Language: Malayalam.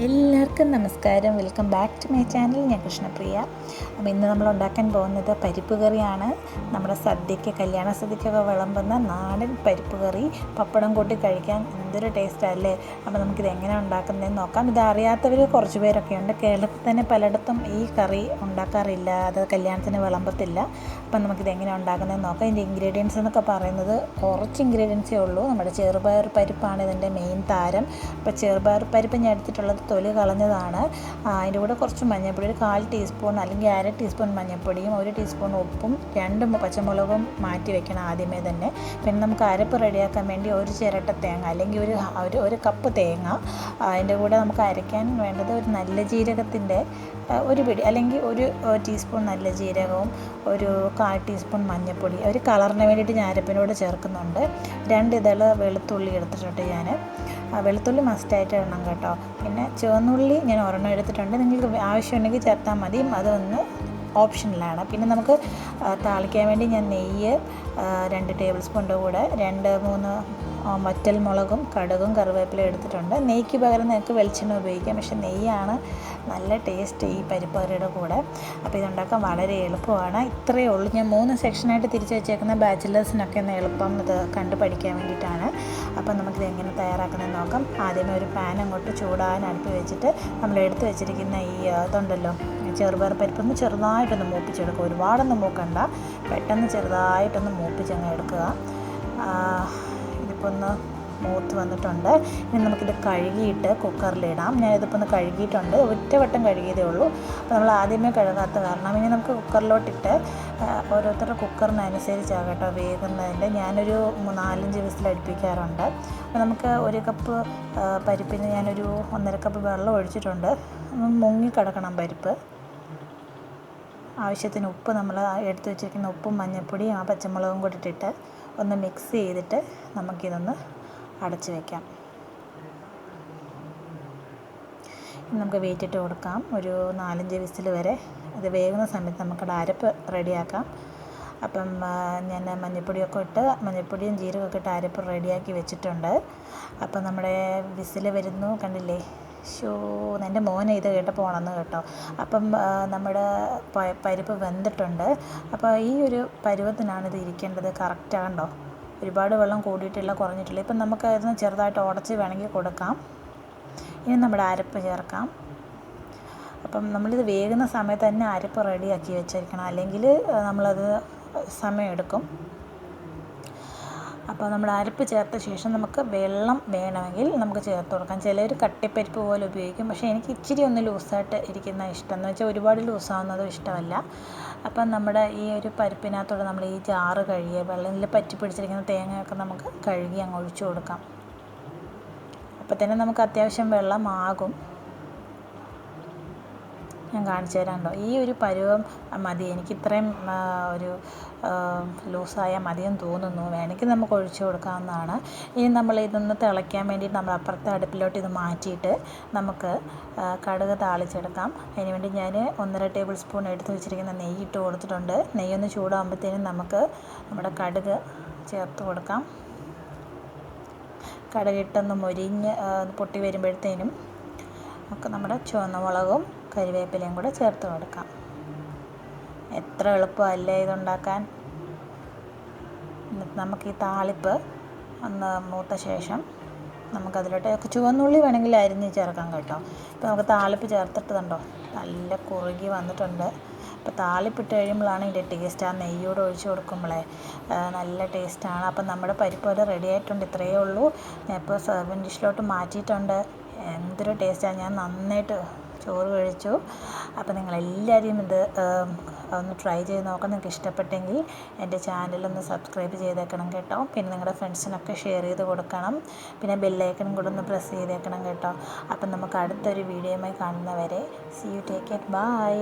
എല്ലാവർക്കും നമസ്കാരം. Welcome back to my channel. ഞാൻ കൃഷ്ണപ്രിയ. അപ്പോൾ ഇന്ന് നമ്മൾ ഉണ്ടാക്കാൻ പോകുന്നത് പരിപ്പ് കറിയാണ്. നമ്മുടെ സദ്യയ്ക്ക്, കല്യാണ സദ്യക്കൊക്കെ വിളമ്പുന്ന നാടൻ പരിപ്പ് കറി. പപ്പടം കൂട്ടി കഴിക്കാൻ എന്തൊരു ടേസ്റ്റല്ലേ. അപ്പോൾ നമുക്കിത് എങ്ങനെ ഉണ്ടാക്കുന്നതെന്ന് നോക്കാം. ഇത് അറിയാത്തവർ കുറച്ച് പേരൊക്കെ ഉണ്ട്. കേരളത്തിൽ തന്നെ പലയിടത്തും ഈ കറി ഉണ്ടാക്കാറില്ല, അത് കല്യാണത്തിന് വിളമ്പത്തില്ല. അപ്പം നമുക്കിത് എങ്ങനെ ഉണ്ടാക്കുന്നതെന്ന് നോക്കാം. ഇതിൻ്റെ ഇൻഗ്രീഡിയൻസ് എന്നൊക്കെ പറയുന്നത് കുറച്ച് ഇൻഗ്രീഡിയൻസേ ഉള്ളൂ. നമ്മുടെ ചെറുപയർ പരിപ്പാണ് ഇതിൻ്റെ മെയിൻ താരം. അപ്പോൾ ചെറുപയർ പരിപ്പ് ഞാൻ എടുത്തിട്ടുള്ളത് തൊലി കളഞ്ഞതാണ്. അതിൻ്റെ കൂടെ കുറച്ച് മഞ്ഞൾപ്പൊടി, ഒരു 1/4 ടീസ്പൂൺ അല്ലെങ്കിൽ 1/2 ടീസ്പൂൺ മഞ്ഞൾപ്പൊടിയും 1 ടീസ്പൂൺ ഉപ്പും 2 പച്ചമുളകും മാറ്റി വെക്കണം ആദ്യമേ തന്നെ. പിന്നെ നമുക്ക് അരപ്പ് റെഡിയാക്കാൻ വേണ്ടി ഒരു ചിരട്ട തേങ്ങ അല്ലെങ്കിൽ ഒരു കപ്പ് തേങ്ങ. അതിൻ്റെ കൂടെ നമുക്ക് അരയ്ക്കാൻ വേണ്ടത് ഒരു നല്ല ജീരകത്തിൻ്റെ ഒരു പിടി അല്ലെങ്കിൽ ഒരു ടീസ്പൂൺ നല്ല ജീരകവും ഒരു 1/4 ടീസ്പൂൺ മഞ്ഞൾപ്പൊടി. ഒരു കളറിന് വേണ്ടിയിട്ട് ഞാൻ അരപ്പിനോട് ചേർക്കുന്നുണ്ട്. 2 ഇതൾ വെളുത്തുള്ളി എടുത്തിട്ടുണ്ട് ഞാൻ. വെളുത്തുള്ളി മസ്റ്റായിട്ട് ഇടണം കേട്ടോ. പിന്നെ ചുവന്നുള്ളി ഞാൻ ഒരെണ്ണം എടുത്തിട്ടുണ്ട്. നിങ്ങൾക്ക് ആവശ്യമുണ്ടെങ്കിൽ ചേർത്താൽ മതി, അതൊന്ന് ഓപ്ഷനിലാണ്. പിന്നെ നമുക്ക് താളിക്കാൻ വേണ്ടി ഞാൻ നെയ്യ് 2 ടേബിൾ സ്പൂണിൻ്റെ കൂടെ 2-3 വറ്റൽ മുളകും കടുകും കറിവേപ്പിലയും എടുത്തിട്ടുണ്ട്. നെയ്ക്ക് പകരം നിങ്ങൾക്ക് വെളിച്ചെണ്ണ ഉപയോഗിക്കാം, പക്ഷേ നെയ്യാണ് നല്ല ടേസ്റ്റ് ഈ പരിപ്പ് കറിയുടെ കൂടെ. അപ്പോൾ ഇതുണ്ടാക്കാൻ വളരെ എളുപ്പമാണ്. ഇത്രയേ ഉള്ളൂ. ഞാൻ 3 സെക്ഷനായിട്ട് തിരിച്ച് വെച്ചേക്കുന്ന ബാച്ചിലേഴ്സിനൊക്കെ ഒന്ന് എളുപ്പം ഇത് കണ്ടു പഠിക്കാൻ വേണ്ടിയിട്ടാണ്. അപ്പോൾ നമുക്കിത് എങ്ങനെ തയ്യാറാക്കുന്നതെന്ന് നോക്കാം. ആദ്യമേ ഒരു പാൻ അങ്ങോട്ട് ചൂടാൻ അടുപ്പ് വെച്ചിട്ട് നമ്മൾ എടുത്ത് വെച്ചിരിക്കുന്ന ഈ ഇതുണ്ടല്ലോ, ചെറുപയർ പരിപ്പൊന്ന് ചെറുതായിട്ടൊന്ന് മൂപ്പിച്ചെടുക്കുക. ഒരുപാടൊന്നും മൂക്കണ്ട, പെട്ടെന്ന് ചെറുതായിട്ടൊന്ന് മൂപ്പിച്ചങ്ങ് എടുക്കുക. ഇതിപ്പോൾ ഒന്ന് മൂത്ത് വന്നിട്ടുണ്ട്. ഇനി നമുക്കിത് കഴുകിയിട്ട് കുക്കറിലിടാം. ഞാനിതിപ്പോൾ ഒന്ന് കഴുകിയിട്ടുണ്ട്, ഒറ്റ വട്ടം കഴുകിയതേ ഉള്ളൂ. അപ്പോൾ നമ്മൾ ആദ്യമേ കഴുകാത്ത കാരണം ഇനി നമുക്ക് കുക്കറിലോട്ടിട്ട് ഓരോരുത്തരുടെ കുക്കറിനനുസരിച്ചാണ് കേട്ടോ വേകുന്നതിൻ്റെ. ഞാനൊരു 4-5 വിസിൽ അടുപ്പിക്കാറുണ്ട്. അപ്പോൾ നമുക്ക് 1 കപ്പ് പരിപ്പിന് ഞാനൊരു 1.5 കപ്പ് വെള്ളം ഒഴിച്ചിട്ടുണ്ട്. മുങ്ങിക്കിടക്കണം പരിപ്പ്. ആവശ്യത്തിന് ഉപ്പ്, നമ്മൾ എടുത്ത് വെച്ചിരിക്കുന്ന ഉപ്പും മഞ്ഞൾപ്പൊടിയും പച്ചമുളകും കൂടി ഇട്ടിട്ട് ഒന്ന് മിക്സ് ചെയ്തിട്ട് നമുക്കിതൊന്ന് അടച്ച് വയ്ക്കാം. നമുക്ക് വെയിറ്റിട്ട് കൊടുക്കാം ഒരു 4-5 വിസിൽ വരെ. അത് വേകുന്ന സമയത്ത് നമുക്കവിടെ അരപ്പ് റെഡിയാക്കാം. അപ്പം ഞാൻ മഞ്ഞൾപ്പൊടിയും ജീരകമൊക്കെ ഇട്ട് അരപ്പ് റെഡിയാക്കി വെച്ചിട്ടുണ്ട്. അപ്പം നമ്മുടെ വിസിൽ വരുന്നു, കണ്ടില്ലേ? എൻ്റെ മോനെ ഇത് കേട്ടപ്പോൾ ഉണർന്നു കേട്ടോ. അപ്പം നമ്മുടെ പരിപ്പ് വെന്തിട്ടുണ്ട്. അപ്പോൾ ഈ ഒരു പരുവത്തിനാണ് ഇത് ഇരിക്കേണ്ടത്. കറക്റ്റാണ്ടോ? ഒരുപാട് വെള്ളം കൂടിയിട്ടില്ല, കുറഞ്ഞിട്ടില്ല. ഇപ്പം നമുക്ക് അതിന് ചെറുതായിട്ട് ഉടച്ച് വേണമെങ്കിൽ കൊടുക്കാം. ഇനി നമ്മുടെ അരപ്പ് ചേർക്കാം. അപ്പം നമ്മളിത് വേകുന്ന സമയത്ത് തന്നെ അരപ്പ് റെഡിയാക്കി വെച്ചിരിക്കണം, അല്ലെങ്കിൽ നമ്മളത് സമയമെടുക്കും. അപ്പോൾ നമ്മൾ അരപ്പ് ചേർത്ത ശേഷം നമുക്ക് വെള്ളം വേണമെങ്കിൽ നമുക്ക് ചേർത്ത് കൊടുക്കാം. ചിലർ കട്ടിപ്പരിപ്പ് പോലെ ഉപയോഗിക്കും, പക്ഷേ എനിക്ക് ഇച്ചിരി ഒന്ന് ലൂസായിട്ട് ഇരിക്കുന്ന ഇഷ്ടം. എന്ന് വെച്ചാൽ ഒരുപാട് ലൂസാവുന്നതും ഇഷ്ടമല്ല. അപ്പം നമ്മുടെ ഈ ഒരു പരിപ്പിനകത്തോടെ നമ്മൾ ഈ ജാറ് കഴുകിയ വെള്ളത്തിൽ പറ്റി പിടിച്ചിരിക്കുന്ന തേങ്ങയൊക്കെ നമുക്ക് കഴുകി അങ്ങ് ഒഴിച്ചു കൊടുക്കാം. അപ്പോൾ തന്നെ നമുക്ക് അത്യാവശ്യം വെള്ളമാകും. ഞാൻ കാണിച്ചു തരാമല്ലോ. ഈ ഒരു പരുവം മതി. എനിക്ക് ഇത്രയും ഒരു ലൂസായാൽ മതിയെന്ന് തോന്നുന്നു. വേണമെങ്കിൽ നമുക്ക് ഒഴിച്ചു കൊടുക്കാവുന്നതാണ്. ഇനി നമ്മൾ ഇതൊന്ന് തിളയ്ക്കാൻ വേണ്ടിയിട്ട് നമ്മൾ അപ്പുറത്തെ അടുപ്പിലോട്ട് ഇത് മാറ്റിയിട്ട് നമുക്ക് കടുക് താളിച്ചെടുക്കാം. അതിന് വേണ്ടി ഞാൻ 1.5 ടേബിൾ സ്പൂൺ എടുത്ത് വെച്ചിരിക്കുന്ന നെയ്യ് ഇട്ട് കൊടുത്തിട്ടുണ്ട്. നെയ്യൊന്ന് ചൂടാകുമ്പോഴത്തേനും നമുക്ക് നമ്മുടെ കടുക് ചേർത്ത് കൊടുക്കാം. കടുകിട്ടൊന്ന് മൊരിഞ്ഞ് പൊട്ടി വരുമ്പോഴത്തേനും നമുക്ക് നമ്മുടെ ചുവന്ന മുളകും കരിവേപ്പിലയും കൂടെ ചേർത്ത് കൊടുക്കാം. എത്ര എളുപ്പമല്ലേ ഇതുണ്ടാക്കാൻ. നമുക്ക് ഈ താളിപ്പ് ഒന്ന് മൂത്ത ശേഷം നമുക്കതിലോട്ട് ചുവന്നുള്ളി വേണമെങ്കിൽ അരിഞ്ഞ് ചേർക്കാം കേട്ടോ. ഇപ്പോൾ നമുക്ക് താളിപ്പ് ചേർത്തിട്ടുണ്ടോ, നല്ല കുറുകി വന്നിട്ടുണ്ട്. ഇപ്പോൾ താളിപ്പിട്ട് കഴിയുമ്പോഴാണ് ഇതിൻ്റെ ടേസ്റ്റ്. ആ നെയ്യോട് ഒഴിച്ച് കൊടുക്കുമ്പോഴേ നല്ല ടേസ്റ്റാണ്. അപ്പം നമ്മുടെ പരിപ്പ് വരെ റെഡി ആയിട്ടുണ്ട്. ഇത്രയേ ഉള്ളൂ. ഞാൻ ഇപ്പോൾ സെർവിങ് ഡിഷിലോട്ട് മാറ്റിയിട്ടുണ്ട്. എന്തൊരു ടേസ്റ്റാണ്. ഞാൻ നന്നായിട്ട് ചോറ് കഴിച്ചു. അപ്പോൾ നിങ്ങളെല്ലാവരും ഇത് ഒന്ന് ട്രൈ ചെയ്ത് നോക്കാം. നിങ്ങൾക്ക് ഇഷ്ടപ്പെട്ടെങ്കിൽ എൻ്റെ ചാനലൊന്ന് സബ്സ്ക്രൈബ് ചെയ്തേക്കണം കേട്ടോ. പിന്നെ നിങ്ങളുടെ ഫ്രണ്ട്സിനൊക്കെ ഷെയർ ചെയ്ത് കൊടുക്കണം. പിന്നെ ബെല്ലൈക്കണും കൂടെ ഒന്ന് പ്രസ് ചെയ്തേക്കണം കേട്ടോ. അപ്പം നമുക്ക് അടുത്തൊരു വീഡിയോയുമായി കാണുന്നവരെ see you, take care, by.